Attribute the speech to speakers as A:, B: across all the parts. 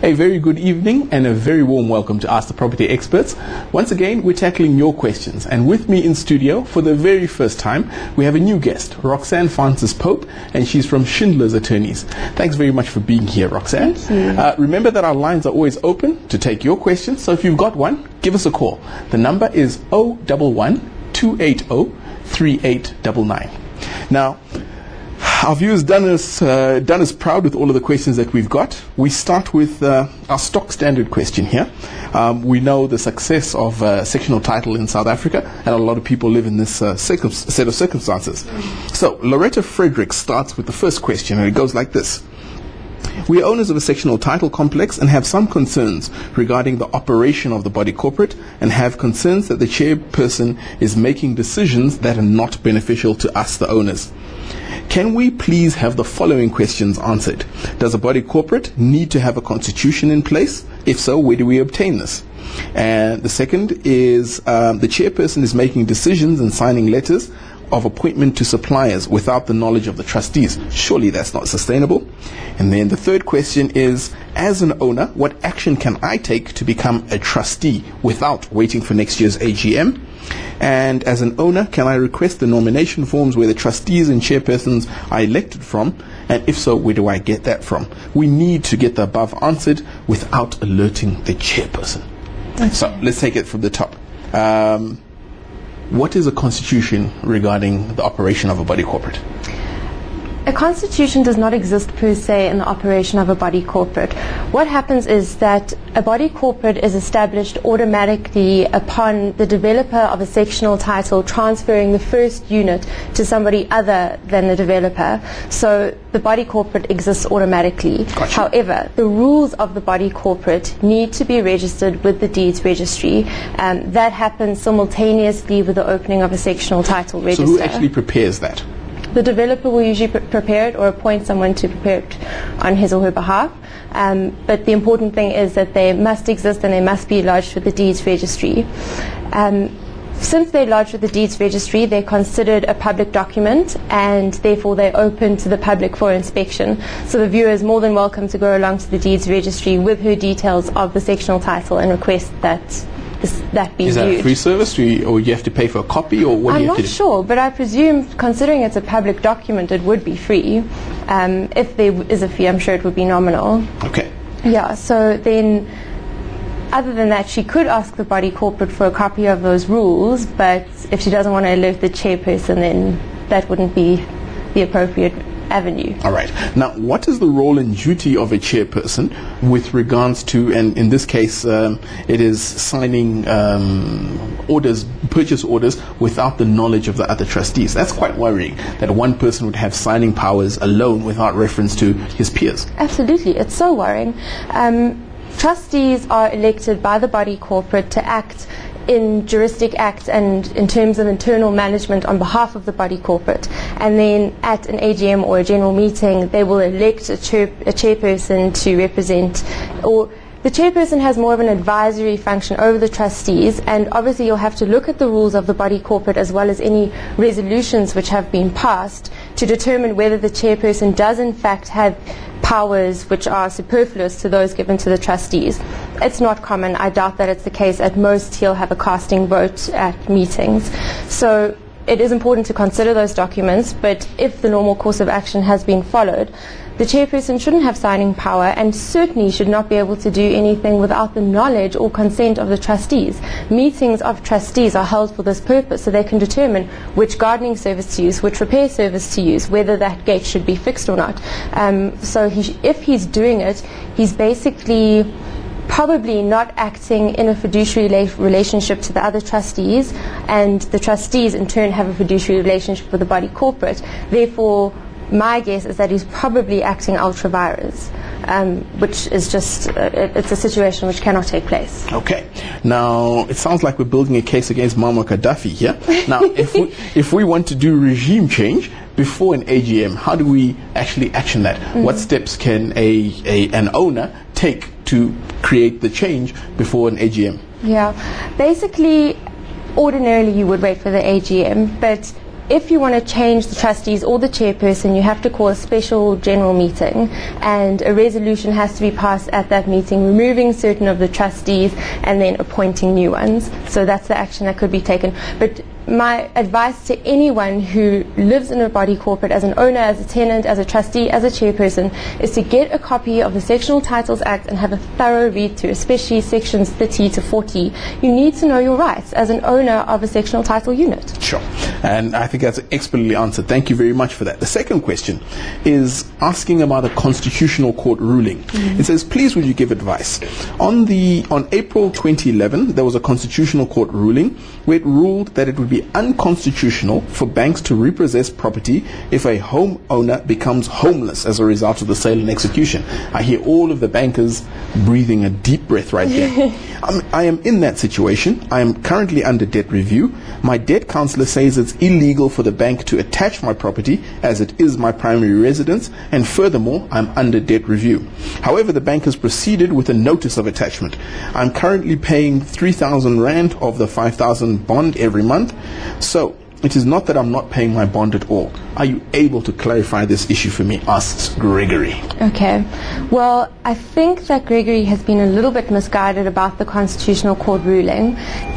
A: A very good evening and a very warm welcome to Ask the Property Experts. Once again, we're tackling your questions, and with me in studio for the very first time, we have a new guest, Roxanne Francis Pope, and she's from Shindlers Attorneys. Thanks very much for being here, Roxanne.
B: Thank you.
A: Remember that our lines are always open to take your questions, so if you've got one, give us a call. The number is 011-280-3899. Now, our viewers done us proud with all of the questions that we've got. We start with our stock standard question here. We know the success of sectional title in South Africa, and a lot of people live in this set of circumstances. So Loretta Frederick starts with the first question, and it goes like this. We are owners of a sectional title complex and have some concerns regarding the operation of the body corporate, and have concerns that the chairperson is making decisions that are not beneficial to us, the owners. Can we please have the following questions answered? Does a body corporate need to have a constitution in place? If so, where do we obtain this? And the second is the chairperson is making decisions and signing letters of appointment to suppliers without the knowledge of the trustees. Surely that's not sustainable. And then the third question is, as an owner, what action can I take to become a trustee without waiting for next year's AGM? And as an owner, can I request the nomination forms where the trustees and chairpersons are elected from? And if so, where do I get that from? We need to get the above answered without alerting the chairperson. Okay. So let's take it from the top. What is a constitution regarding the operation of a body corporate?
B: A constitution does not exist per se in the operation of a body corporate. What happens is that a body corporate is established automatically upon the developer of a sectional title transferring the first unit to somebody other than the developer. So the body corporate exists automatically.
A: Gotcha.
B: However, the rules of the body corporate need to be registered with the deeds registry. That happens simultaneously with the opening of a sectional title register.
A: So who actually prepares that?
B: The developer will usually prepare it or appoint someone to prepare it on his or her behalf. But the important thing is that they must exist and they must be lodged with the deeds registry. Since they're lodged with the deeds registry, they're considered a public document, and therefore they're open to the public for inspection. So the viewer is more than welcome to go along to the deeds registry with her details of the sectional title and request that that be
A: viewed. Is that a free service, or you have to pay for a copy, or what do you have to do?
B: I'm not sure, but I presume, considering it's a public document, it would be free. If there is a fee, I'm sure it would be nominal.
A: Okay.
B: Yeah, so then, other than that, she could ask the body corporate for a copy of those rules, but if she doesn't want to alert the chairperson, then that wouldn't be the appropriate avenue.
A: All right. Now, what is the role and duty of a chairperson with regards to, and in this case, it is signing purchase orders without the knowledge of the other trustees? That's quite worrying, that one person would have signing powers alone without reference to his peers.
B: Absolutely. It's so worrying. Trustees are elected by the body corporate to act in juristic acts and in terms of internal management on behalf of the body corporate, and then at an AGM or a general meeting they will elect a chairperson to represent, or the chairperson has more of an advisory function over the trustees, and obviously you'll have to look at the rules of the body corporate as well as any resolutions which have been passed to determine whether the chairperson does in fact have powers which are superfluous to those given to the trustees. It's not common. I doubt that it's the case. At most, he'll have a casting vote at meetings. So it is important to consider those documents, but if the normal course of action has been followed, the chairperson shouldn't have signing power and certainly should not be able to do anything without the knowledge or consent of the trustees. Meetings of trustees are held for this purpose so they can determine which gardening service to use, which repair service to use, whether that gate should be fixed or not. So if he's doing it, he's basically probably not acting in a fiduciary relationship to the other trustees, and the trustees in turn have a fiduciary relationship with the body corporate. Therefore, my guess is that he's probably acting ultra vires, which is just, it's a situation which cannot take place.
A: Okay. Now, it sounds like we're building a case against Muammar Gaddafi here. Now, if we want to do regime change before an AGM, how do we actually action that? What steps can an owner take to create the change before an AGM?
B: Yeah. Basically, ordinarily you would wait for the AGM, but if you want to change the trustees or the chairperson, you have to call a special general meeting, and a resolution has to be passed at that meeting, removing certain of the trustees and then appointing new ones. So that's the action that could be taken. But my advice to anyone who lives in a body corporate as an owner, as a tenant, as a trustee, as a chairperson, is to get a copy of the Sectional Titles Act and have a thorough read through, especially sections 30 to 40. You need to know your rights as an owner of a sectional title unit.
A: Sure. And I think that's expertly answered. Thank you very much for that. The second question is asking about a constitutional court ruling. It says, please would you give advice? On April 2011, there was a constitutional court ruling where it ruled that it would be unconstitutional for banks to repossess property if a homeowner becomes homeless as a result of the sale and execution. I hear all of the bankers breathing a deep breath right there. I am in that situation. I am currently under debt review. My debt counselor says it's illegal for the bank to attach my property as it is my primary residence, and furthermore, I'm under debt review. However, the bank has proceeded with a notice of attachment. I'm currently paying 3,000 Rand of the 5,000 bond every month. So it is not that I'm not paying my bond at all. Are you able to clarify this issue for me? Asks Gregory.
B: Okay. Well, I think that Gregory has been a little bit misguided about the Constitutional Court ruling.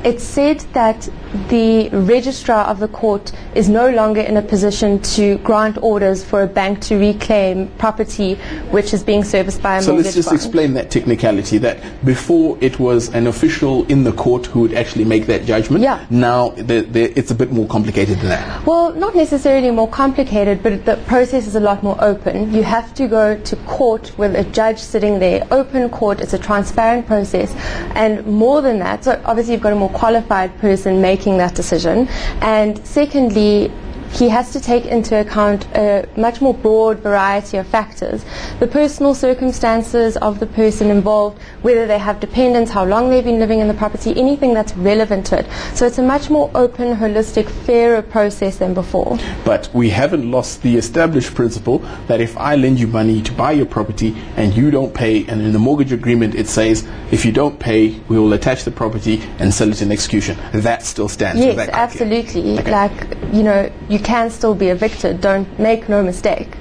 B: It said that the registrar of the court is no longer in a position to grant orders for a bank to reclaim property which is being serviced by a mortgage
A: So let's just
B: bond.
A: explain that technicality, that before it was an official in the court who would actually make that judgment.
B: Yeah.
A: Now it's a bit more complicated than that.
B: Well, not necessarily more complicated, but the process is a lot more open. You have to go to court with a judge sitting there, open court. It's a transparent process, and more than that, so obviously you've got a more qualified person making that decision, and secondly, he has to take into account a much more broad variety of factors. The personal circumstances of the person involved, whether they have dependents, how long they've been living in the property, anything that's relevant to it. So it's a much more open, holistic, fairer process than before.
A: But we haven't lost the established principle that if I lend you money to buy your property and you don't pay, and in the mortgage agreement it says if you don't pay, we will attach the property and sell it in execution. That still stands.
B: Yes,
A: that
B: absolutely.
A: Okay.
B: Like, you know, you can still be evicted. Don't make no mistake.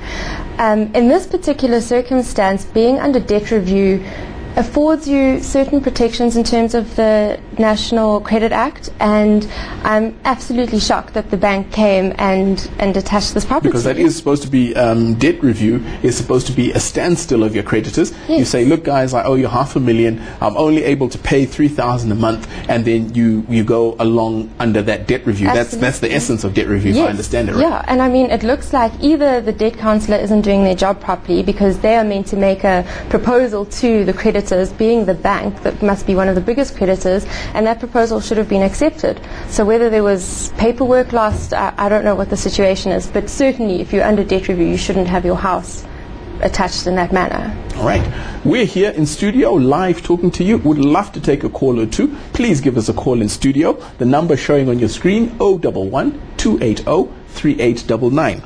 B: In this particular circumstance, being under debt review affords you certain protections in terms of the National Credit Act, and I'm absolutely shocked that the bank came and attached this property.
A: Because that is supposed to be, debt review is supposed to be a standstill of your creditors.
B: Yes.
A: You say, look guys, I owe you 500,000, I'm only able to pay 3,000 a month, and then you go along under that debt review. That's the essence of debt review,
B: Yes.
A: if I understand it right.
B: Yeah, and I mean, it looks like either the debt counsellor isn't doing their job properly, because they are meant to make a proposal to the creditors, being the bank that must be one of the biggest creditors, and that proposal should have been accepted. So whether there was paperwork lost, I don't know what the situation is, but certainly if you're under debt review, you shouldn't have your house attached in that manner.
A: All right. We're here in studio, live talking to you. Would love to take a call or two. Please give us a call in studio. The number showing on your screen, 011 280 3899.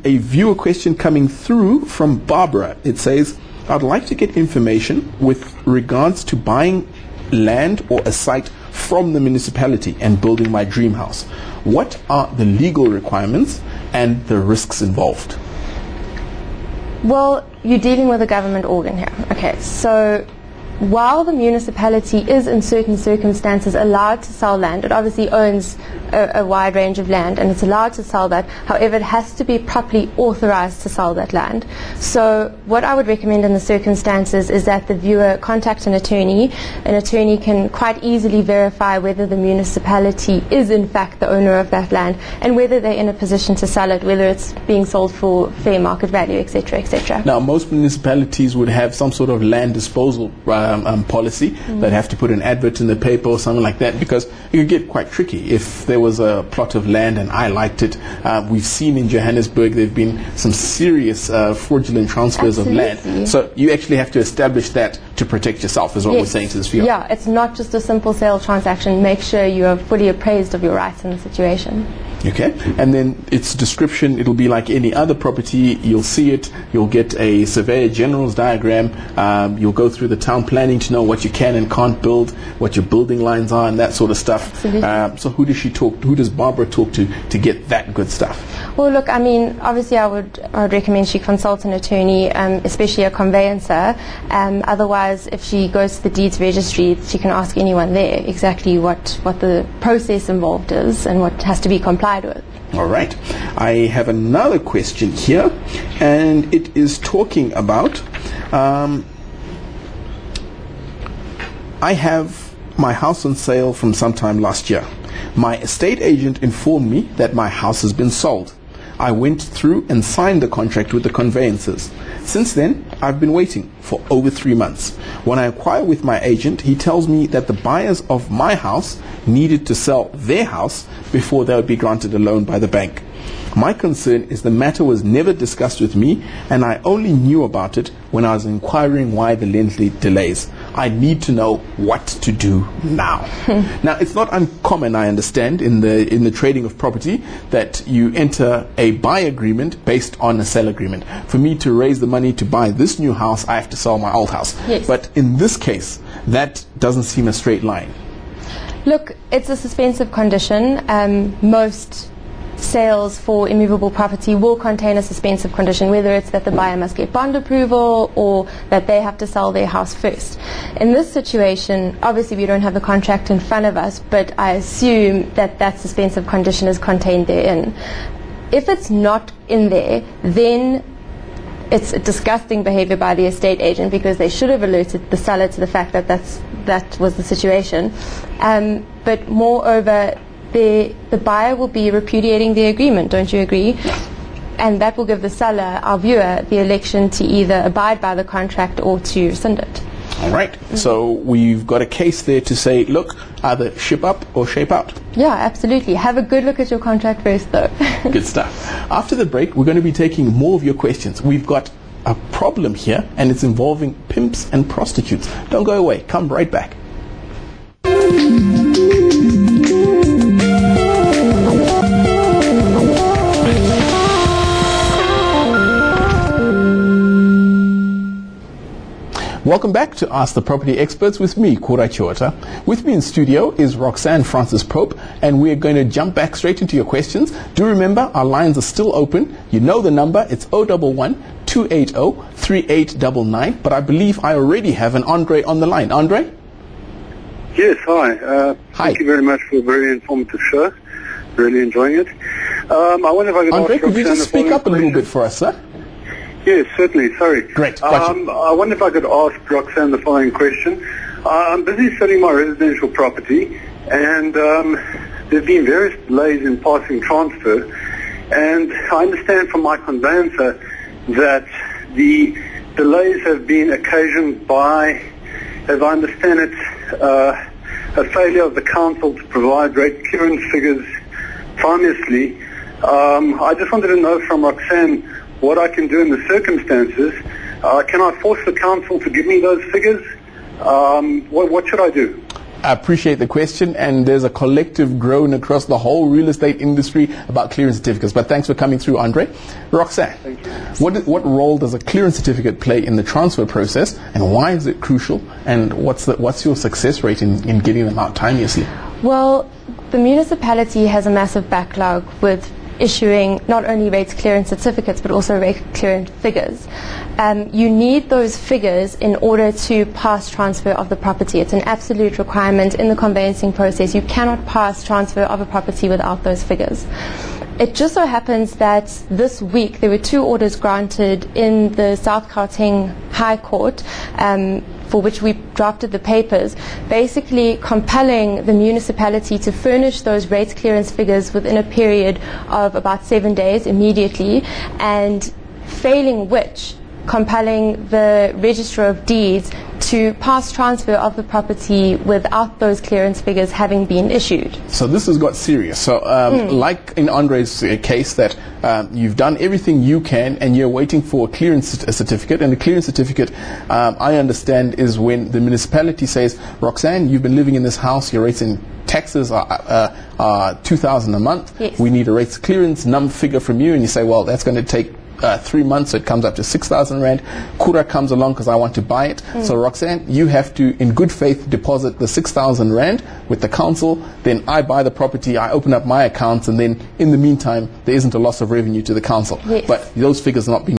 A: A viewer question coming through from Barbara. It says, I'd like to get information with regards to buying land or a site from the municipality and building my dream house. What are the legal requirements and the risks involved?
B: Well, you're dealing with a government organ here. Okay, so while the municipality is in certain circumstances allowed to sell land, it obviously owns a wide range of land and it's allowed to sell that. However, it has to be properly authorized to sell that land. So what I would recommend in the circumstances is that the viewer contact an attorney. An attorney can quite easily verify whether the municipality is in fact the owner of that land and whether they're in a position to sell it, whether it's being sold for fair market value, etc., etc.
A: Now, most municipalities would have some sort of land disposal policy that have to put an advert in the paper or something like that, because it could get quite tricky. If there was a plot of land and I liked it, we've seen in Johannesburg there have been some serious fraudulent transfers of land. So you actually have to establish that to protect yourself, is what we're saying to this viewer.
B: Yeah, it's not just a simple sale transaction. Make sure you are fully appraised of your rights in the situation.
A: Okay, and then its description, it'll be like any other property. You'll see it, you'll get a surveyor general's diagram, you'll go through the town planning to know what you can and can't build, what your building lines are and that sort of stuff. So who does Barbara talk to get that good stuff?
B: Well, look, I mean, obviously I would recommend she consult an attorney, especially a conveyancer. Otherwise, if she goes to the deeds registry, she can ask anyone there exactly what the process involved is and what has to be complied with.
A: All right. I have another question here, and it is talking about I have my house on sale from sometime last year. My estate agent informed me that my house has been sold. I went through and signed the contract with the conveyancers. Since then, I've been waiting for over 3 months. When I inquire with my agent, he tells me that the buyers of my house needed to sell their house before they would be granted a loan by the bank. My concern is the matter was never discussed with me, and I only knew about it when I was inquiring why the lengthy delays. I need to know what to do now. Now, it's not uncommon, I understand, in the trading of property that you enter a buy agreement based on a sell agreement. For me to raise the money to buy this new house, I have to sell my old house.
B: Yes.
A: But in this case, that doesn't seem a straight line.
B: Look, it's a suspensive condition. Most sales for immovable property will contain a suspensive condition, whether it's that the buyer must get bond approval or that they have to sell their house first. In this situation, obviously we don't have the contract in front of us, but I assume that that suspensive condition is contained therein. If it's not in there, then it's disgusting behavior by the estate agent, because they should have alerted the seller to the fact that that was the situation. But moreover, the buyer will be repudiating the agreement, don't you agree? And that will give the seller, our viewer, the election to either abide by the contract or to rescind it.
A: All right. So we've got a case there to say, look, either ship up or shape out.
B: Yeah, absolutely. Have a good look at your contract first, though.
A: Good stuff. After the break, we're going to be taking more of your questions. We've got a problem here, and it's involving pimps and prostitutes. Don't go away. Come right back. Welcome back to Ask the Property Experts with me, Kura Chiota. With me in studio is Roxanne Francis Pope, and we're going to jump back straight into your questions. Do remember, our lines are still open. You know the number. It's 011-280-3899. But I believe I already have an Andre on the line. Andre?
C: Yes, hi.
A: Hi.
C: Thank you very much for a very informative show. Really enjoying it. I wonder if I could
A: Andre,
C: ask
A: could you
C: Roxanne
A: just speak up a little bit for us, sir?
C: Yes, certainly. Sorry.
A: Great. Gotcha.
C: I wonder if I could ask Roxanne the following question. I'm busy selling my residential property, and there have been various delays in passing transfer. And I understand from my conveyancer that the delays have been occasioned by, as I understand it, a failure of the council to provide rate clearance figures timeously. I just wanted to know from Roxanne what I can do in the circumstances. Can I force the council to give me those figures? What should I do?
A: I appreciate the question, and there's a collective groan across the whole real estate industry about clearance certificates. But thanks for coming through, Andre. Roxanne,
C: Thank you.
A: what role does a clearance certificate play in the transfer process, and why is it crucial? And what's your success rate in getting them out timeously?
B: Well, the municipality has a massive backlog with issuing not only rates clearance certificates but also rate clearance figures. You need those figures in order to pass transfer of the property. It's an absolute requirement in the conveyancing process. You cannot pass transfer of a property without those figures. It just so happens that this week there were 2 orders granted in the South Gauteng High Court, for which we drafted the papers, basically compelling the municipality to furnish those rates clearance figures within a period of about 7 days immediately, and failing which compelling the Registrar of Deeds to pass transfer of the property without those clearance figures having been issued.
A: So this has got serious. So like in Andre's case, that you've done everything you can and you're waiting for a clearance certificate, and the clearance certificate, I understand, is when the municipality says, Roxanne, you've been living in this house, your rates in taxes are 2,000 a month.
B: Yes.
A: We need a rates clearance figure from you, and you say, well, that's going to take 3 months, so it comes up to 6,000 rand. Kura comes along because I want to buy it. So Roxanne, you have to, in good faith, deposit the 6,000 rand with the council. Then I buy the property, I open up my accounts, and then in the meantime, there isn't a loss of revenue to the council.
B: Yes.
A: But those figures are not being